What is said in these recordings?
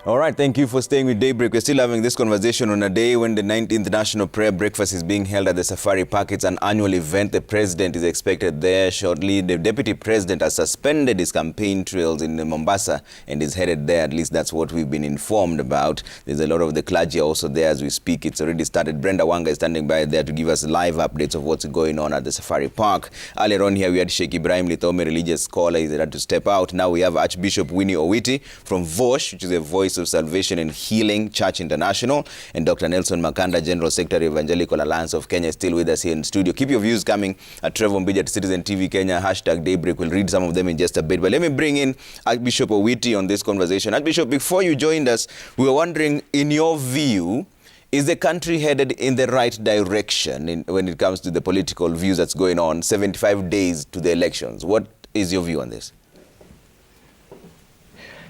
All right, thank you for staying with Daybreak. We're still having this conversation on a day when the 19th National Prayer Breakfast is being held at the Safari Park. It's an annual event. The president is expected there shortly. The deputy president has suspended his campaign trails in Mombasa and is headed there. At least that's what we've been informed about. There's a lot of the clergy also there as we speak. It's already started. Brenda Wanga is standing by there to give us live updates of what's going on at the Safari Park. Earlier on here, we had Sheikh Ibrahim Lithome, religious scholar. He's had to step out. Now we have Archbishop Winnie Owiti from Vosh, which is a Voice of Salvation and Healing Church International, and Dr. Nelson Makanda, General Secretary of Evangelical Alliance of Kenya, still with us here in studio. Keep your views coming at Trevor Mbija at Citizen TV Kenya, hashtag Daybreak. We'll read some of them in just a bit, but let me bring in Archbishop Owiti on this conversation. Archbishop, before you joined us, we were wondering, in your view, is the country headed in the right direction when it comes to the political views that's going on 75 days to the elections? What is your view on this?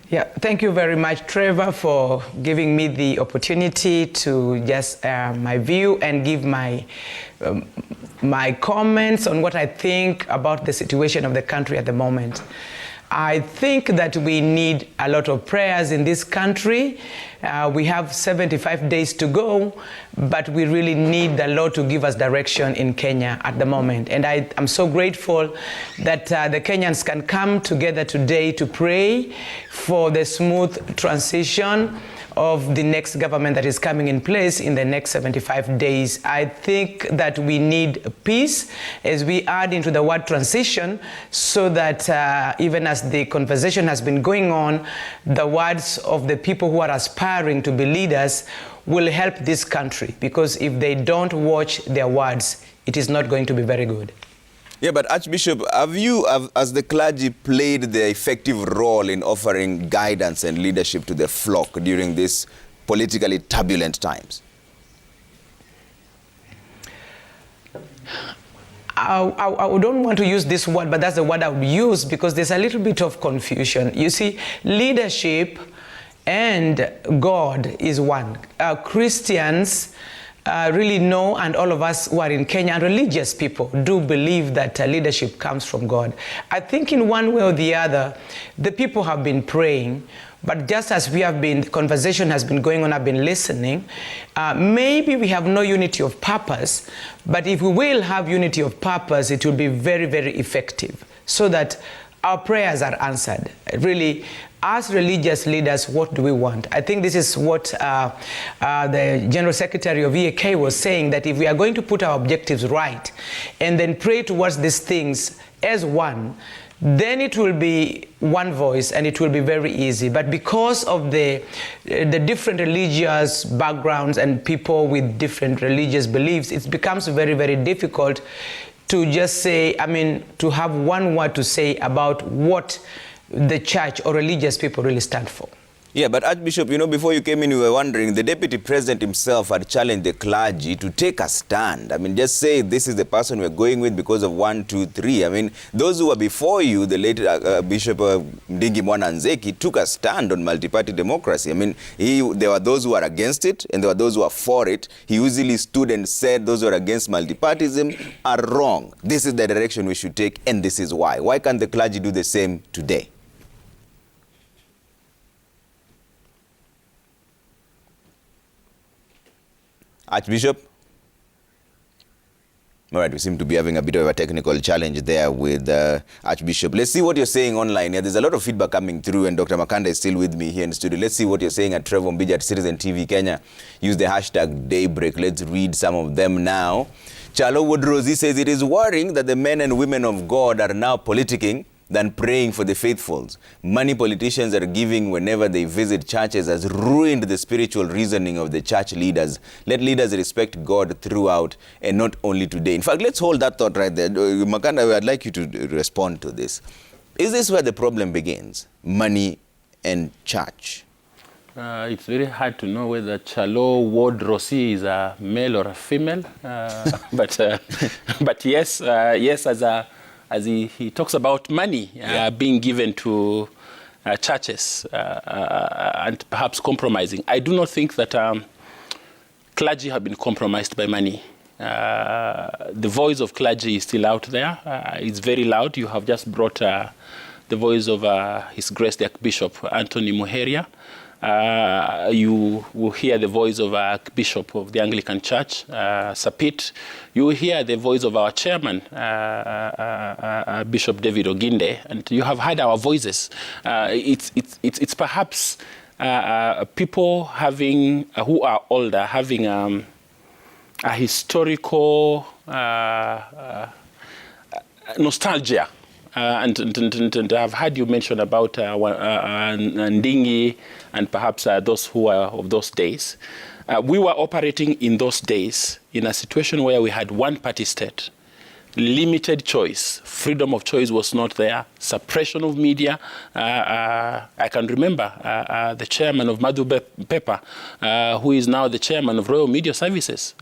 Yeah, thank you very much, Trevor, for giving me the opportunity to just my view and give my comments on what I think about the situation of the country at the moment. I think that we need a lot of prayers in this country. We have 75 days to go, but we really need the Lord to give us direction in Kenya at the moment. And I'm so grateful that the Kenyans can come together today to pray for the smooth transition of the next government that is coming in place in the next 75 days. I think that we need peace as we add into the word transition, so that even as the conversation has been going on, the words of the people who are aspiring to be leaders will help this country, because if they don't watch their words, it is not going to be very good. Yeah, but Archbishop, have you, as the clergy, played the effective role in offering guidance and leadership to the flock during these politically turbulent times? I don't want to use this word, but that's the word I would use, because there's a little bit of confusion. You see, leadership and God is one. Christians really know, and all of us who are in Kenya, and religious people do believe that leadership comes from God. I think in one way or the other, the people have been praying, but just as we have been, the conversation has been going on, I've been listening, maybe we have no unity of purpose, but if we will have unity of purpose, it will be very, very effective, so that our prayers are answered. Really, as religious leaders, what do we want? I think this is what the General Secretary of EAK was saying, that if we are going to put our objectives right and then pray towards these things as one, then it will be one voice and it will be very easy. But because of the different religious backgrounds and people with different religious beliefs, it becomes very, very difficult to just say, to have one word to say about what the church or religious people really stand for. Yeah, but Archbishop, before you came in, we were wondering, the deputy president himself had challenged the clergy to take a stand. Just say this is the person we're going with because of 1, 2, 3. Those who were before you, the late Bishop Ndingi Mwananzeki, took a stand on multi-party democracy. There were those who are against it and there were those who are for it. He easily stood and said those who are against multipartyism are wrong. This is the direction we should take, and this is why. Why can't the clergy do the same today? Archbishop? All right, we seem to be having a bit of a technical challenge there with Archbishop. Let's see what you're saying online. Yeah, there's a lot of feedback coming through, and Dr. Makanda is still with me here in the studio. Let's see what you're saying at Trevor Mbija at Citizen TV Kenya. Use the hashtag Daybreak. Let's read some of them now. Chalo Woodrozy says, it is worrying that the men and women of God are now politicking than praying for the faithfuls. Money politicians are giving whenever they visit churches has ruined the spiritual reasoning of the church leaders. Let leaders respect God throughout and not only today. In fact, let's hold that thought right there. Makanda, I'd like you to respond to this. Is this where the problem begins? Money and church? It's very hard to know whether Chalo Ward Rossi is a male or a female. But yes, as he talks about money being given to churches and perhaps compromising. I do not think that clergy have been compromised by money. The voice of clergy is still out there. It's very loud. You have just brought the voice of His Grace the Archbishop Anthony Muheria. You will hear the voice of our Archbishop of the Anglican Church, Sapit. You will hear the voice of our chairman, Bishop David Oginde, and you have heard our voices. It's perhaps people having who are older having a historical nostalgia. And I've heard you mention about Ndingi and perhaps those who are of those days. We were operating in those days in a situation where we had one-party state, limited choice, freedom of choice was not there, suppression of media. I can remember the chairman of Madhu Pepper, who is now the chairman of Royal Media Services,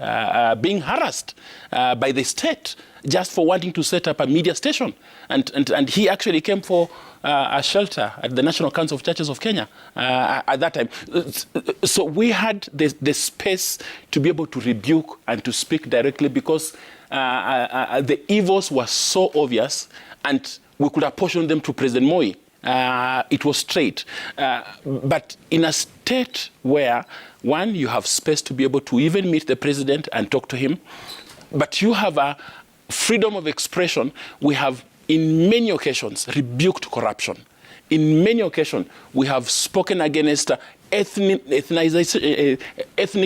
being harassed by the state just for wanting to set up a media station. And he actually came for a shelter at the National Council of Churches of Kenya at that time. So we had the space to be able to rebuke and to speak directly because the evils were so obvious and we could apportion them to President Moi. It was straight. But in a state where, one, you have space to be able to even meet the president and talk to him, but you have a freedom of expression, we have in many occasions rebuked corruption. In many occasions, we have spoken against ethnic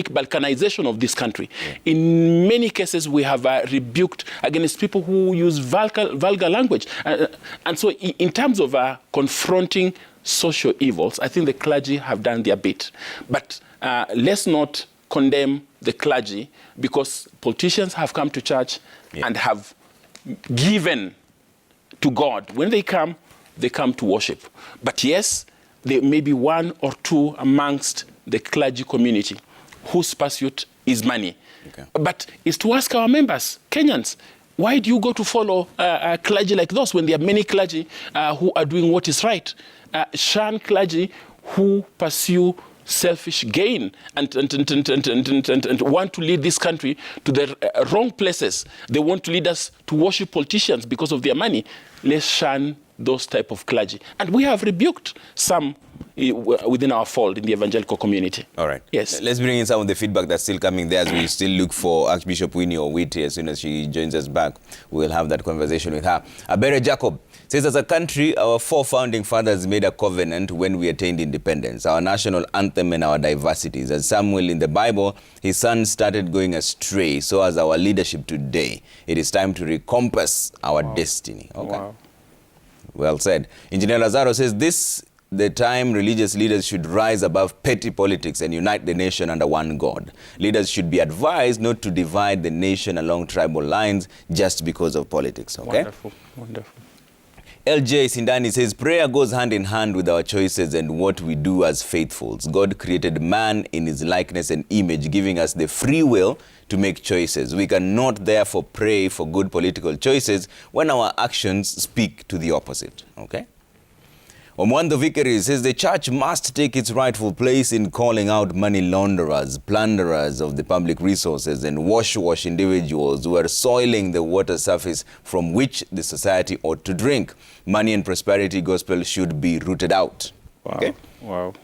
balkanization of this country. In many cases, we have rebuked against people who use vulgar language. And so in terms of confronting social evils, I think the clergy have done their bit. But let's not condemn the clergy because politicians have come to church and have given to God. When they come to worship. But yes, there may be one or two amongst the clergy community whose pursuit is money. Okay. But it's to ask our members, Kenyans, why do you go to follow a clergy like those when there are many clergy who are doing what is right? Shun clergy who pursue selfish gain and want to lead this country to the wrong places. They want to lead us to worship politicians because of their money. Let's shun those type of clergy. And we have rebuked some within our fold in the evangelical community. All right. Yes. Let's bring in some of the feedback that's still coming there as we still look for Archbishop Winnie Owiti. As soon as she joins us back, we'll have that conversation with her. Abere Jacob says, as a country, our four founding fathers made a covenant when we attained independence, our national anthem and our diversities. As Samuel in the Bible, his son started going astray. So as our leadership today, it is time to recompass our destiny. Okay. Wow. Well said. Engineer Lazaro says, the time religious leaders should rise above petty politics and unite the nation under one God. Leaders should be advised not to divide the nation along tribal lines just because of politics. Okay? Wonderful, wonderful. LJ Sindani says, prayer goes hand in hand with our choices and what we do as faithfuls. God created man in his likeness and image, giving us the free will to make choices. We cannot therefore pray for good political choices when our actions speak to the opposite. Okay? Omwando Vickery says the church must take its rightful place in calling out money launderers, plunderers of the public resources, and wash individuals who are soiling the water surface from which the society ought to drink. Money and prosperity gospel should be rooted out. Wow. Okay? Wow.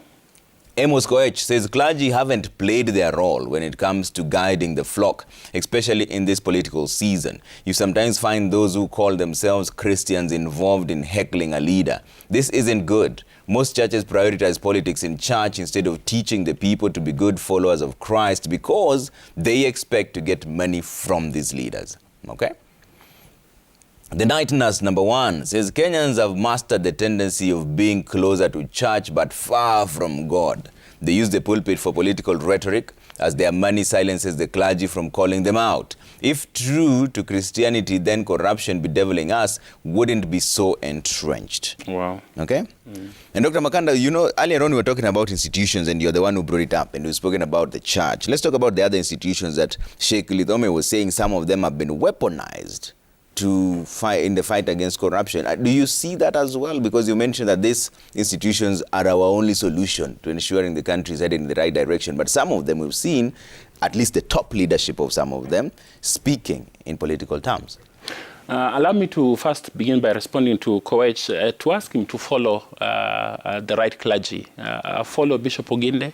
Amos Koech says clergy haven't played their role when it comes to guiding the flock, especially in this political season. You sometimes find those who call themselves Christians involved in heckling a leader. This isn't good. Most churches prioritize politics in church instead of teaching the people to be good followers of Christ because they expect to get money from these leaders. Okay? The Night Nurse #1 says Kenyans have mastered the tendency of being closer to church but far from God. They use the pulpit for political rhetoric as their money silences the clergy from calling them out. If true to Christianity, then corruption bedeviling us wouldn't be so entrenched. Wow. Okay? And Dr. Makanda, you know, earlier on we were talking about institutions and you're the one who brought it up and we've spoken about the church. Let's talk about the other institutions that Sheikh Lidhome was saying some of them have been weaponized to fight in the fight against corruption. Do you see that as well? Because you mentioned that these institutions are our only solution to ensuring the country is heading in the right direction. But some of them we've seen, at least the top leadership of some of them, speaking in political terms. Allow me to first begin by responding to Koech, to ask him to follow the right clergy. Follow Bishop Oginde,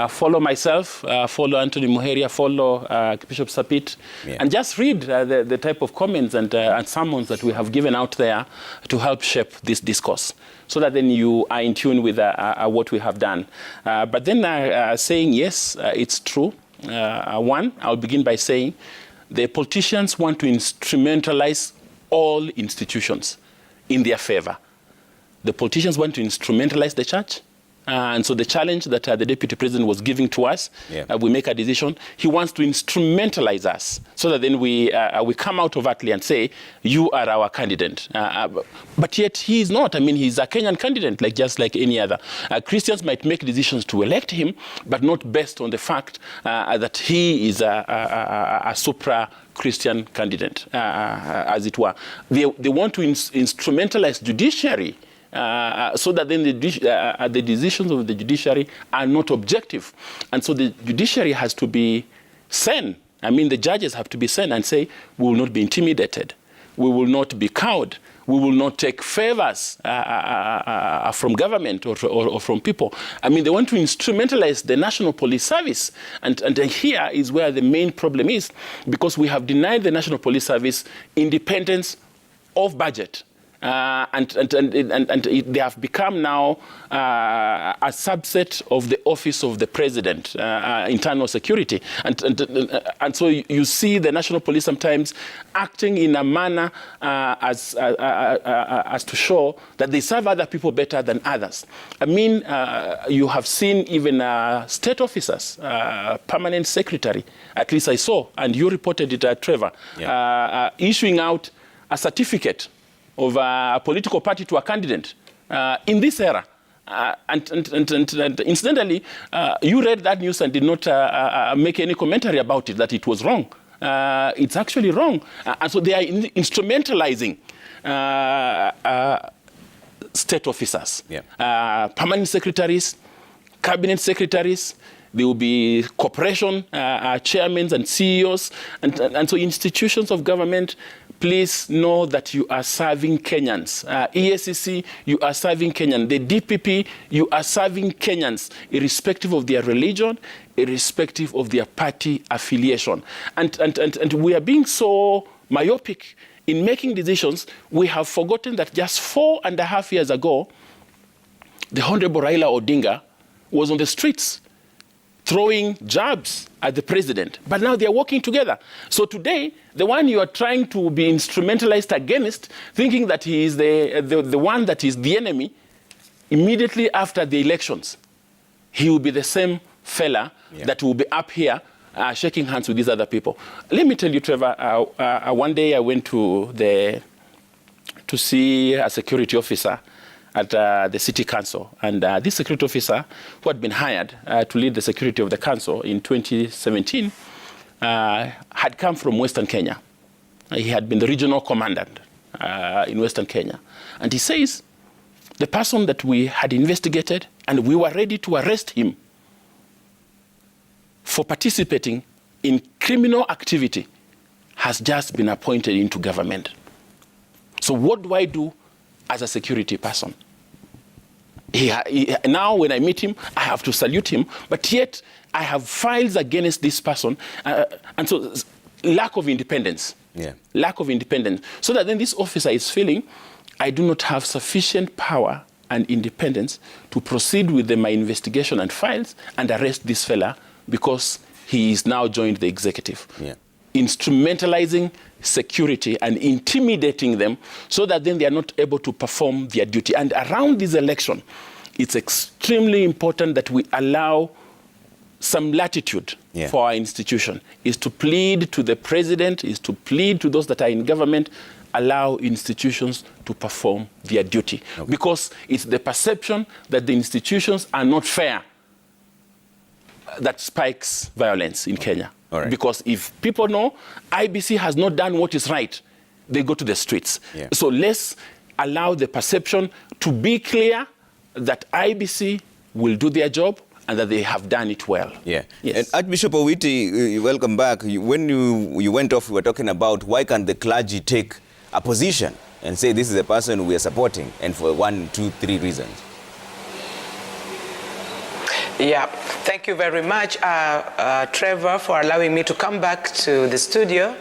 follow myself, follow Anthony Muheria, follow Bishop Sapit, and just read the type of comments and sermons that we have given out there to help shape this discourse, so that then you are in tune with what we have done. But then saying, yes, it's true. One, I'll begin by saying, the politicians want to instrumentalize all institutions in their favor. The politicians want to instrumentalize the church. And so the challenge that the Deputy President was giving to us, we make a decision. He wants to instrumentalize us so that then we come out overtly and say, you are our candidate. But yet he is not. I mean, he's a Kenyan candidate, just like any other. Christians might make decisions to elect him, but not based on the fact that he is a supra-Christian candidate, as it were. They want to instrumentalize judiciary so that then the decisions of the judiciary are not objective. And so the judiciary has to be sane. I mean, the judges have to be sane and say, we will not be intimidated. We will not be cowed. We will not take favors from government or from people. I mean, they want to instrumentalize the National Police Service. And here is where the main problem is, because we have denied the National Police Service independence of budget. And they have become now a subset of the Office of the President, Internal Security. And so you see the National Police sometimes acting in a manner as to show that they serve other people better than others. I mean, you have seen even state officers, permanent secretary, at least I saw, and you reported it, Trevor, issuing out a certificate of a political party to a candidate in this era. And incidentally, you read that news and did not make any commentary about it, that it was wrong. It's actually wrong. And so they are instrumentalizing state officers, permanent secretaries, cabinet secretaries. There will be corporation chairmen and CEOs. And so institutions of government, please know that you are serving Kenyans. EACC, you are serving Kenyans. The DPP, you are serving Kenyans, irrespective of their religion, irrespective of their party affiliation. And we are being so myopic in making decisions. We have forgotten that just 4.5 years ago, the Honorable Raila Odinga was on the streets throwing jabs at the president. But now they are working together. So today, the one you are trying to be instrumentalized against, thinking that he is the one that is the enemy, immediately after the elections, he will be the same fella that will be up here shaking hands with these other people. Let me tell you, Trevor, one day I went to see a security officer at the city council. And this security officer, who had been hired to lead the security of the council in 2017, had come from Western Kenya. He had been the regional commandant in Western Kenya. And he says, the person that we had investigated and we were ready to arrest him for participating in criminal activity has just been appointed into government. So what do I do as a security person? Now when I meet him, I have to salute him, but yet I have files against this person. And so lack of independence. Lack of independence. So that then this officer is feeling, I do not have sufficient power and independence to proceed with my investigation and files and arrest this fella because he is now joined the executive. Instrumentalizing security and intimidating them so that then they are not able to perform their duty. And around this election, it's extremely important that we allow some latitude for our institution, is to plead to the president, is to plead to those that are in government, allow institutions to perform their duty. Because it's the perception that the institutions are not fair that spikes violence in Kenya. Because if people know IBC has not done what is right, they go to the streets. So let's allow the perception to be clear that IBC will do their job and that they have done it well. And Archbishop Owiti, welcome back. When you went off, we were talking about why can't the clergy take a position and say this is a person we are supporting, and for 1, 2, 3 reasons? Yeah, thank you very much, Trevor, for allowing me to come back to the studio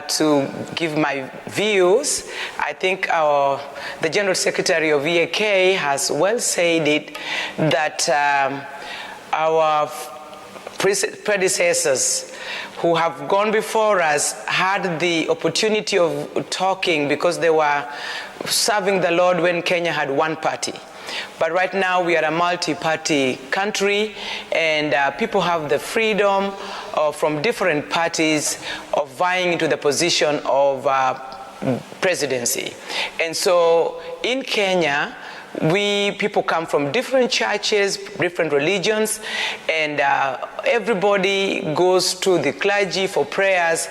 to give my views. I think the General Secretary of EAK has well said it, that our predecessors who have gone before us had the opportunity of talking because they were serving the Lord when Kenya had one party. But right now we are a multi-party country, and people have the freedom from different parties of vying into the position of presidency. And so in Kenya, people come from different churches, different religions, and everybody goes to the clergy for prayers,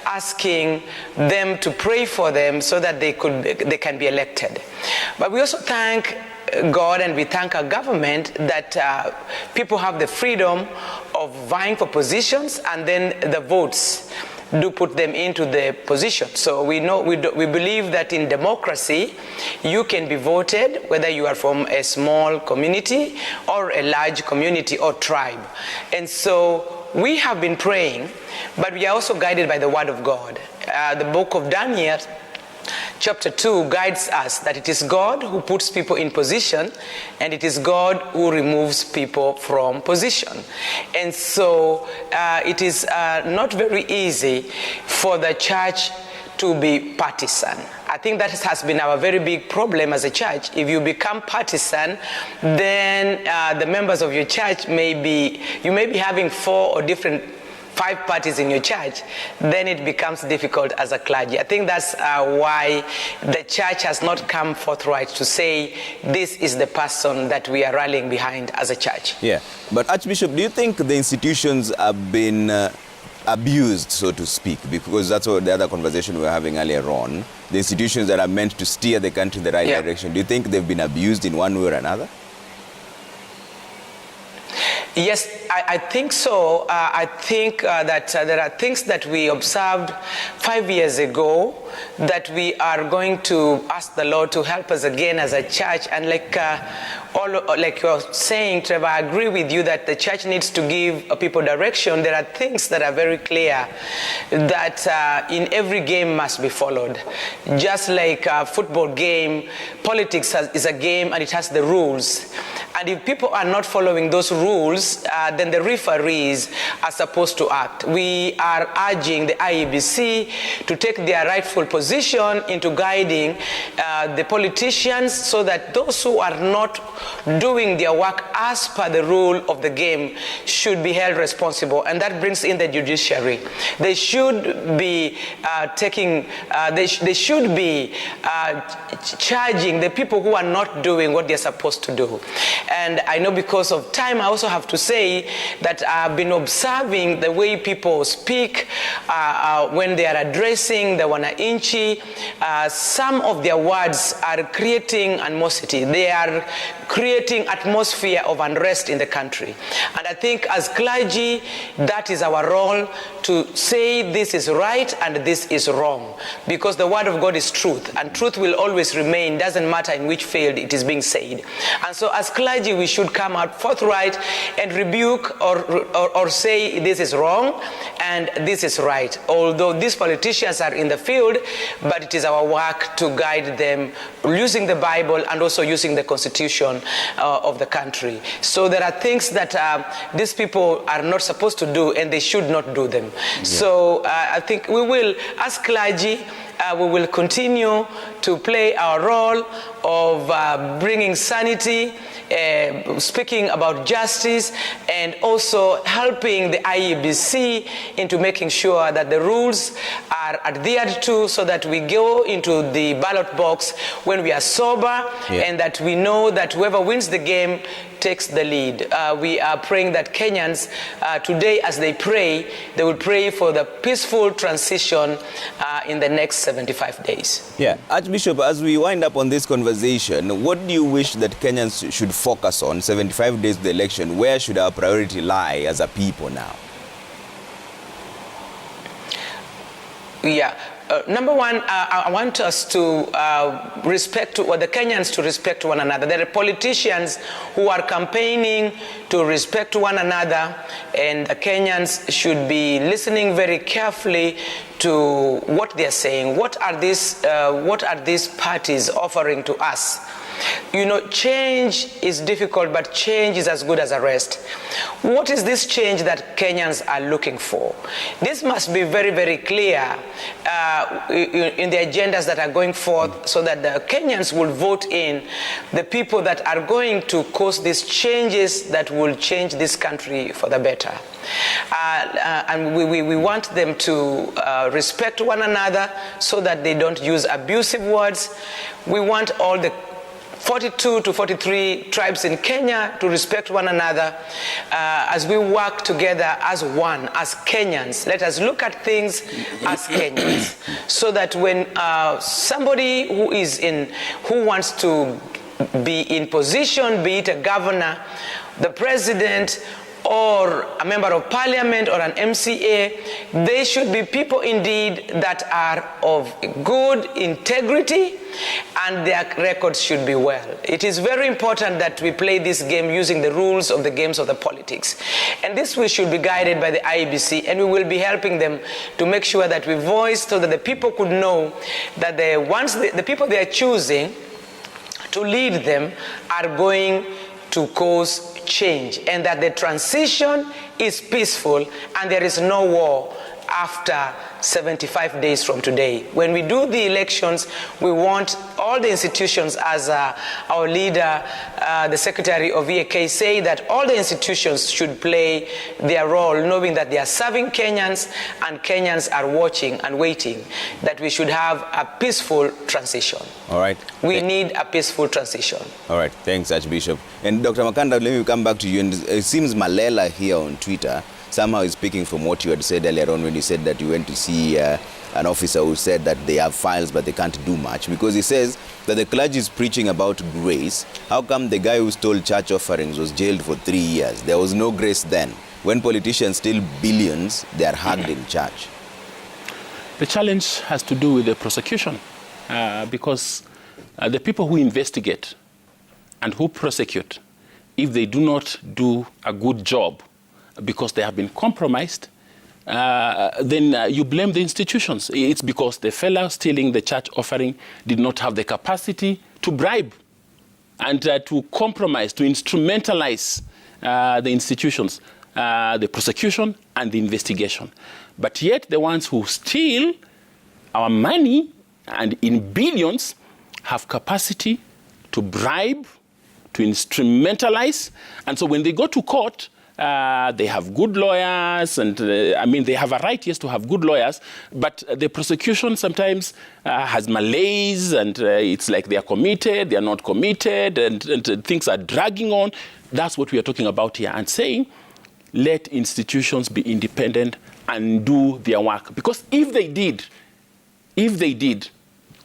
asking them to pray for them so that they can be elected. But we also thank God, and we thank our government that people have the freedom of vying for positions, and then the votes do put them into the position. So we believe that in democracy, you can be voted whether you are from a small community or a large community or tribe. And so we have been praying, but we are also guided by the word of God. The book of Daniel, Chapter 2 guides us that it is God who puts people in position, and it is God who removes people from position. And so it is not very easy for the church to be partisan. I think that has been our very big problem as a church. If you become partisan, then the members of your church you may be having 4 or 5 parties in your church, then it becomes difficult as a clergy. I think that's why the church has not come forthright to say this is the person that we are rallying behind as a church. Yeah, but Archbishop, do you think the institutions have been abused, so to speak? Because that's what the other conversation we were having earlier on. The institutions that are meant to steer the country in the right direction, do you think they've been abused in one way or another? Yes, I think so. I think that there are things that we observed 5 years ago that we are going to ask the Lord to help us again as a church. And like you're saying, Trevor, I agree with you that the church needs to give people direction. There are things that are very clear that in every game must be followed. Just like a football game, politics is a game and it has the rules. And if people are not following those rules, then the referees are supposed to act. We are urging the IEBC to take their rightful position into guiding the politicians, so that those who are not doing their work as per the rule of the game should be held responsible. And that brings in the judiciary. They should be they should be charging the people who are not doing what they're supposed to do. And I know because of time, I also have to say that I've been observing the way people speak when they are addressing the wananchi. Some of their words are creating animosity. They are creating atmosphere of unrest in the country. And I think as clergy, that is our role, to say this is right and this is wrong. Because the word of God is truth, and truth will always remain, doesn't matter in which field it is being said. And so as clergy, we should come out forthright and rebuke or say this is wrong and this is right. Although these politicians are in the field, but it is our work to guide them using the Bible and also using the Constitution of the country. So there are things that these people are not supposed to do, and they should not do them. Yeah. So I think we will, as clergy, we will continue to play our role of bringing sanity, speaking about justice, and also helping the IEBC into making sure that the rules are adhered to, so that we go into the ballot box when we are sober, and that we know that whoever wins the game takes the lead. We are praying that Kenyans today, as they pray, they will pray for the peaceful transition in the next 75 days. Yeah, Archbishop, as we wind up on this conversation, what do you wish that Kenyans should focus on 75 days to the election? Where should our priority lie as a people now? Yeah. Number one, I want us to respect, or the Kenyans to respect one another. There are politicians who are campaigning to respect one another, and the Kenyans should be listening very carefully to what they are saying. What are these parties offering to us? You know, change is difficult, but change is as good as a rest. What is this change that Kenyans are looking for? This must be very, very clear in the agendas that are going forth, so that the Kenyans will vote in the people that are going to cause these changes that will change this country for the better. And we want them to respect one another so that they don't use abusive words. We want all the 42 to 43 tribes in Kenya to respect one another as we work together as one, as Kenyans. Let us look at things as Kenyans, so that when somebody who wants to be in position, be it a governor, the president, or a member of parliament, or an MCA, they should be people indeed that are of good integrity, and their records should be well. It is very important that we play this game using the rules of the games of the politics. And this we should be guided by the IEBC, and we will be helping them to make sure that we voice, so that the people could know that the people they are choosing to lead them are going to cause change, and that the transition is peaceful and there is no war after 75 days from today. When we do the elections, we want all the institutions, as our leader, the Secretary of EAK, say that all the institutions should play their role, knowing that they are serving Kenyans and Kenyans are watching and waiting, that we should have a peaceful transition. All right. We need a peaceful transition. All right. Thanks, Archbishop. And Dr. Makanda, let me come back to you. And it seems Malela here on Twitter somehow is speaking from what you had said earlier on, when you said that you went to see an officer who said that they have files but they can't do much, because he says that the clergy is preaching about grace. How come the guy who stole church offerings was jailed for 3 years? There was no grace then. When politicians steal billions, they are hugged in church. The challenge has to do with the prosecution, because the people who investigate and who prosecute, if they do not do a good job because they have been compromised, then you blame the institutions. It's because the fellow stealing the church offering did not have the capacity to bribe and to compromise, to instrumentalize the institutions, the prosecution and the investigation. But yet the ones who steal our money, and in billions, have capacity to bribe, to instrumentalize. And so when they go to court, they have good lawyers, and they have a right, yes, to have good lawyers, but the prosecution sometimes has malaise, and it's like they are committed, they are not committed, and things are dragging on. That's what we are talking about here, and saying, let institutions be independent and do their work. Because if they did,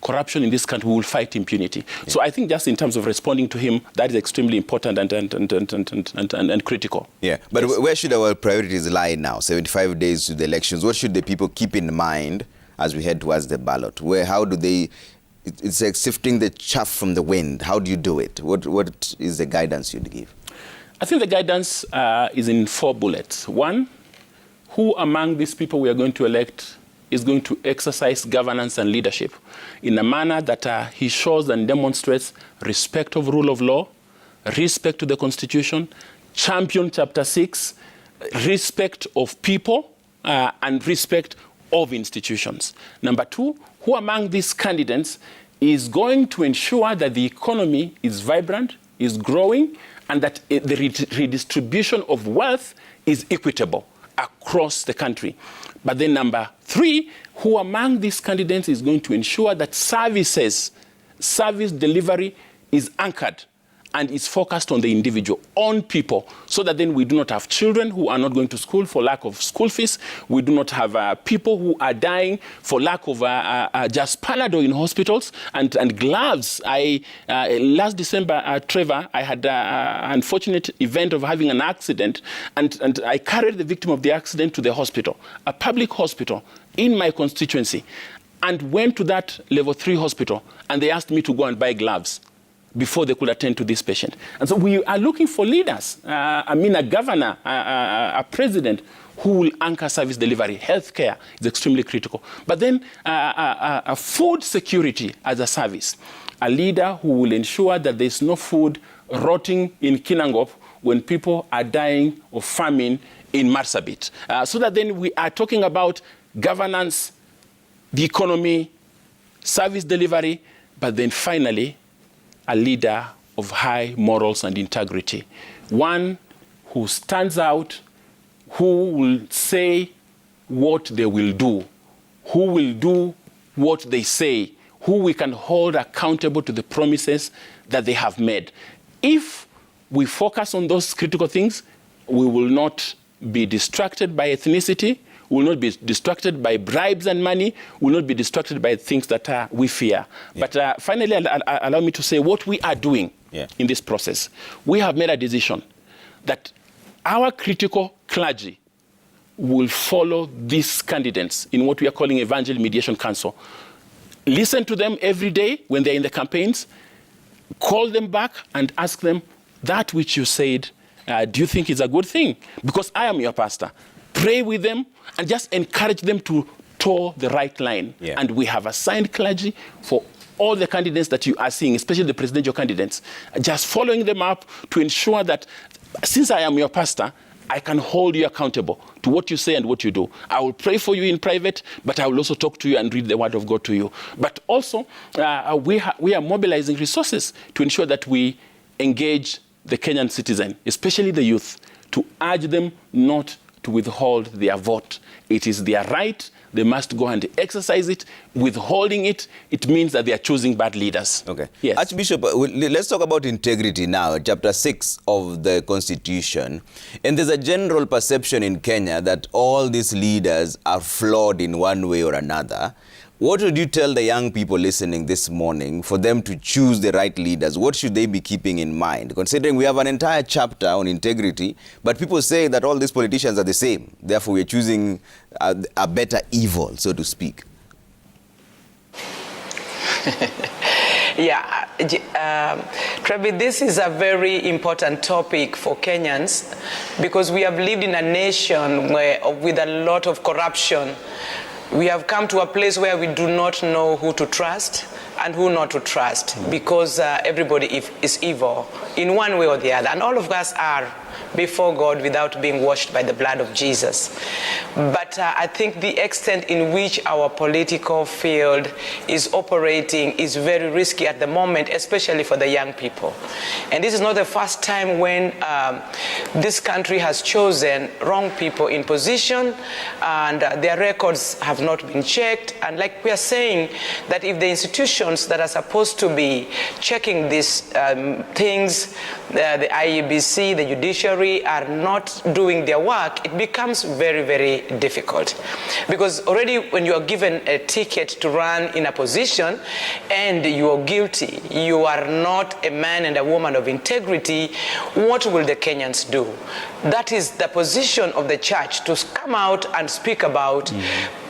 corruption in this country, we will fight impunity. Yeah. So I think just in terms of responding to him, that is extremely important and critical. Yeah, but yes. Where should our priorities lie now? 75 days to the elections. What should the people keep in mind as we head towards the ballot? How do they? It's like sifting the chaff from the wind. How do you do it? What is the guidance you'd give? I think the guidance is in 4 bullets. 1, who among these people we are going to elect is going to exercise governance and leadership in a manner that he shows and demonstrates respect of rule of law, respect to the Constitution, champion Chapter 6, respect of people, and respect of institutions. Number 2, who among these candidates is going to ensure that the economy is vibrant, is growing, and that the redistribution of wealth is equitable across the country. But then number 3, who among these candidates is going to ensure that service delivery is anchored and is focused on the individual, on people, so that then we do not have children who are not going to school for lack of school fees. We do not have people who are dying for lack of just Panadol in hospitals and gloves. Last December, Trevor, I had an unfortunate event of having an accident, and I carried the victim of the accident to the hospital, a public hospital in my constituency. and went to that level 3 hospital, and they asked me to go and buy gloves before they could attend to this patient. And so we are looking for leaders, a governor, a president who will anchor service delivery. Healthcare is extremely critical. But then a food security as a service. A leader who will ensure that there's no food rotting in Kinangop when people are dying of famine in Marsabit. So that then we are talking about governance, the economy, service delivery, but then finally, a leader of high morals and integrity. One who stands out, who will say what they will do, who will do what they say, who we can hold accountable to the promises that they have made. If we focus on those critical things, we will not be distracted by ethnicity, we will not be distracted by bribes and money, we will not be distracted by things that we fear. Yeah. But finally, allow me to say what we are doing in this process. We have made a decision that our critical clergy will follow these candidates in what we are calling Evangel Mediation Council. Listen to them every day when they're in the campaigns, call them back and ask them, that which you said, do you think is a good thing? Because I am your pastor. Pray with them and just encourage them to toe the right line. Yeah. And we have assigned clergy for all the candidates that you are seeing, especially the presidential candidates, just following them up to ensure that since I am your pastor, I can hold you accountable to what you say and what you do. I will pray for you in private, but I will also talk to you and read the word of God to you. But also, we are mobilizing resources to ensure that we engage the Kenyan citizen, especially the youth, to urge them not to withhold their vote. It is their right. They must go and exercise it. Withholding it, it means that they are choosing bad leaders. Okay. Yes. Archbishop, let's talk about integrity now, chapter 6 of the Constitution. And there's a general perception in Kenya that all these leaders are flawed in one way or another. What would you tell the young people listening this morning for them to choose the right leaders? What should they be keeping in mind? Considering we have an entire chapter on integrity, but people say that all these politicians are the same. Therefore, we're choosing a better evil, so to speak. Yeah, Trevi, this is a very important topic for Kenyans because we have lived in a nation with a lot of corruption. We have come to a place where we do not know who to trust and who not to trust because everybody is evil in one way or the other. And all of us are before God without being washed by the blood of Jesus. But I think the extent in which our political field is operating is very risky at the moment, especially for the young people. And this is not the first time when this country has chosen wrong people in position and their records have not been checked. And like we are saying, that if the institutions that are supposed to be checking these things, the IEBC, the judiciary, are not doing their work, it becomes very, very difficult. Because already when you are given a ticket to run in a position and you are guilty, you are not a man and a woman of integrity, what will the Kenyans do? That is the position of the church, to come out and speak about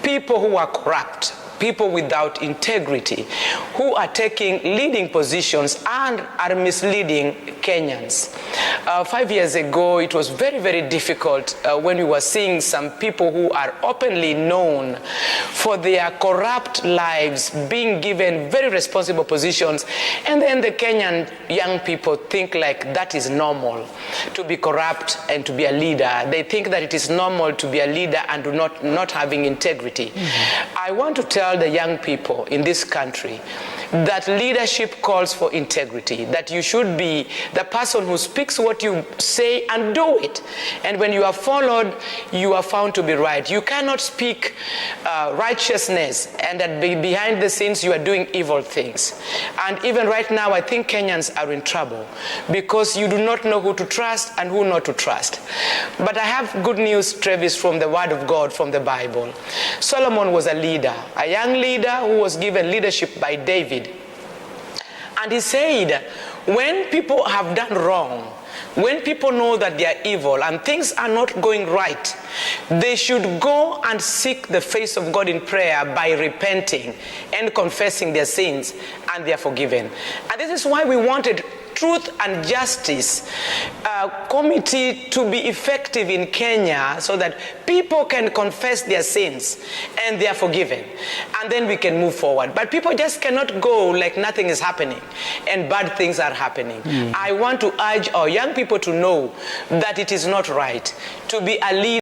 people who are corrupt, people without integrity, who are taking leading positions and are misleading Kenyans. 5 years ago, it was very, very difficult when we were seeing some people who are openly known for their corrupt lives being given very responsible positions, and then the Kenyan young people think like that is normal, to be corrupt and to be a leader. They think that it is normal to be a leader and do not having integrity. I want to tell the young people in this country that leadership calls for integrity, that you should be the person who speaks what you say and do it. And when you are followed, you are found to be right. You cannot speak righteousness and that behind the scenes you are doing evil things. And even right now, I think Kenyans are in trouble because you do not know who to trust and who not to trust. But I have good news, Travis, from the Word of God, from the Bible. Solomon was a leader, a young leader who was given leadership by David. And he said, when people have done wrong, when people know that they are evil and things are not going right, they should go and seek the face of God in prayer by repenting and confessing their sins, and they are forgiven. And this is why we wanted Truth and Justice committee to be effective in Kenya, so that people can confess their sins and they are forgiven, and then we can move forward. But people just cannot go like nothing is happening and bad things are happening. I want to urge our young people to know that it is not right to be a leader